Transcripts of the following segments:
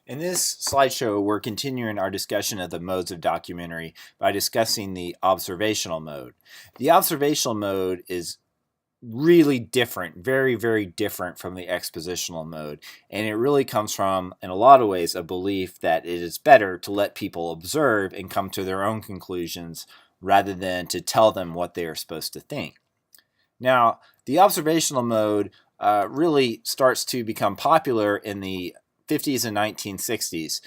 In this slideshow, we're continuing our discussion of the modes of documentary by discussing the observational mode. The observational mode is really different, very, very different from the expositional mode. And it really comes from, in a lot of ways, a belief that it is better to let people observe and come to their own conclusions rather than to tell them what they are supposed to think. Now, the observational mode really starts to become popular in the 50s and 1960s.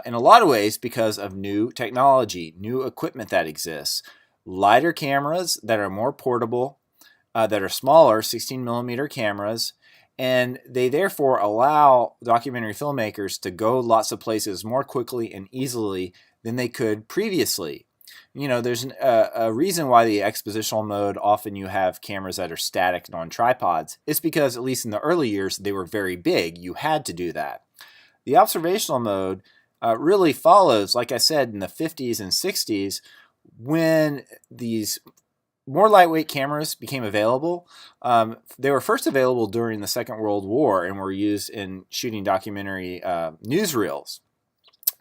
In a lot of ways because of new technology, new equipment that exists, lighter cameras that are more portable, that are smaller, 16 millimeter cameras, and they therefore allow documentary filmmakers to go lots of places more quickly and easily than they could previously. You know, there's a reason why the expositional mode, often you have cameras that are static and on tripods. It's because, at least in the early years, they were very big. You had to do that. The observational mode really follows, like I said, in the 50s and 60s, when these more lightweight cameras became available. They were first available during the Second World War and were used in shooting documentary newsreels.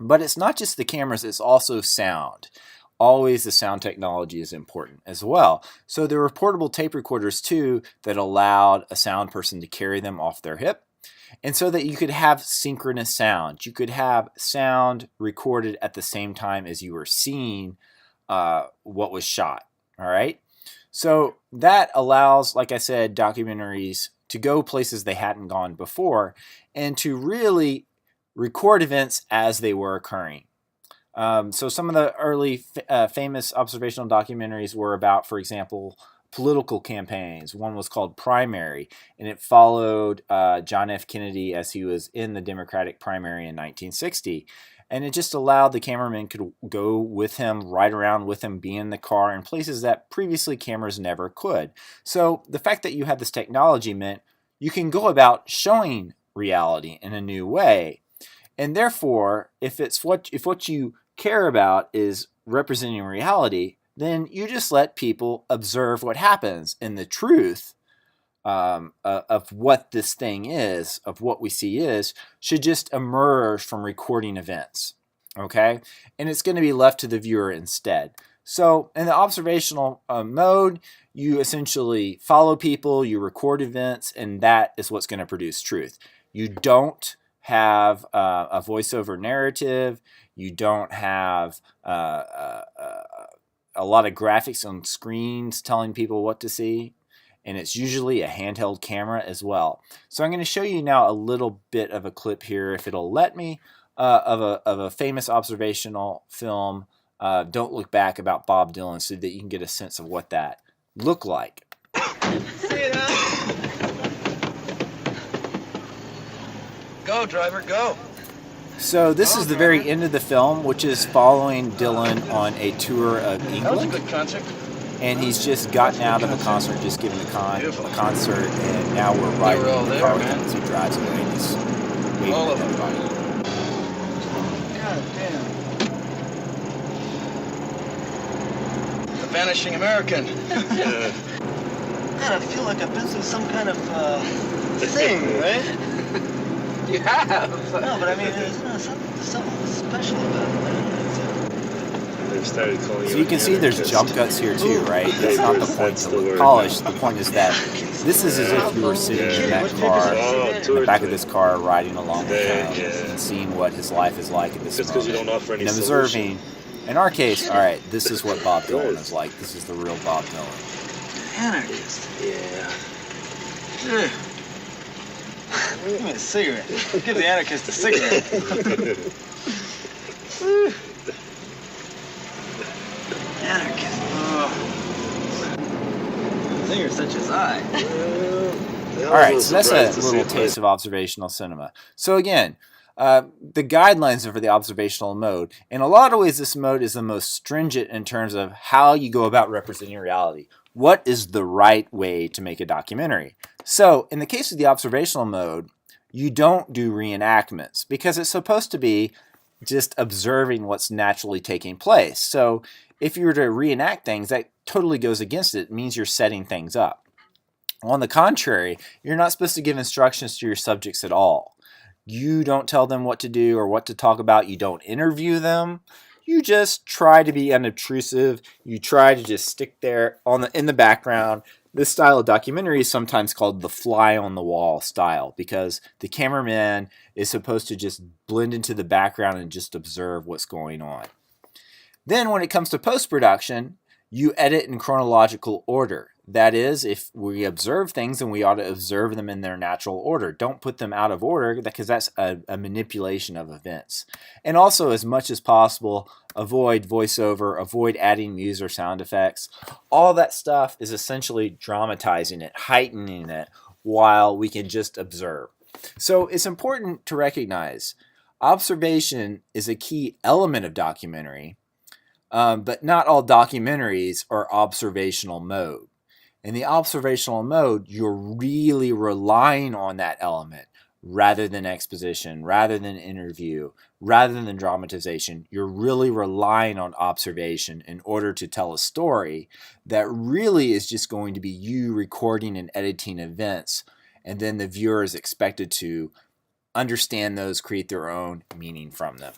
But it's not just the cameras, it's also sound. Always the sound technology is important as well. So there were portable tape recorders too that allowed a sound person to carry them off their hip. And so that you could have synchronous sound. You could have sound recorded at the same time as you were seeing what was shot. All right. So that allows, like I said, documentaries to go places they hadn't gone before and to really record events as they were occurring. So some of the early famous observational documentaries were about, for example, political campaigns. One was called Primary, and it followed John F. Kennedy as he was in the Democratic primary in 1960. And it just allowed the cameraman could go with him, ride around with him, be in the car in places that previously cameras never could. So the fact that you had this technology meant you can go about showing reality in a new way. And therefore, if what you care about is representing reality, then you just let people observe what happens. And the truth of what this thing is, of what we see is, should just emerge from recording events, okay? And it's going to be left to the viewer instead. So in the observational mode, you essentially follow people, you record events, and that is what's going to produce truth. You don't have a voiceover narrative. You don't have a lot of graphics on screens telling people what to see. And it's usually a handheld camera as well. So I'm going to show you now a little bit of a clip here, if it'll let me, of a famous observational film, Don't Look Back, about Bob Dylan, so that you can get a sense of what that looked like. Go, driver, go. So this is the very end of the film, which is following Dylan on a tour of That was a England. good concert. And he's just gotten out of a concert, just given a concert, and now we're riding all in the there, car with man. him as he drives away. And he's waving All at of them. everybody. God damn. The Vanishing American. God, I feel like I've been through some kind of thing, right? You have. No, but I mean, there's something special about it, man. So you can see there's jump cuts here too, right? That's not the point to look polished. The point is that this is as if you were sitting in that car, in the back of this car, riding along with him and seeing what his life is like at this moment, and observing. In our case, all right, this is what Bob Dylan is like. This is the real Bob Dylan. Anarchist. Yeah. Give me a cigarette. Give the anarchist a cigarette. Anarchist. Oh. A singer such as I. All right, so that's a little taste of observational cinema. So again, the guidelines for the observational mode. In a lot of ways, this mode is the most stringent in terms of how you go about representing reality. What is the right way to make a documentary? So in the case of the observational mode, you don't do reenactments because it's supposed to be just observing what's naturally taking place. So if you were to reenact things, that totally goes against it. It means you're setting things up. On the contrary, you're not supposed to give instructions to your subjects at all. You don't tell them what to do or what to talk about. You don't interview them. You just try to be unobtrusive. You try to just stick there in the background. This style of documentary is sometimes called the fly on the wall style because the cameraman is supposed to just blend into the background and just observe what's going on. Then when it comes to post-production, you edit in chronological order. That is, if we observe things, then we ought to observe them in their natural order. Don't put them out of order because that's a manipulation of events. And also, as much as possible, avoid voiceover, avoid adding music or sound effects. All that stuff is essentially dramatizing it, heightening it, while we can just observe. So it's important to recognize observation is a key element of documentary, but not all documentaries are observational mode. In the observational mode, you're really relying on that element rather than exposition, rather than interview, rather than dramatization. You're really relying on observation in order to tell a story that really is just going to be you recording and editing events, and then the viewer is expected to understand those, create their own meaning from them.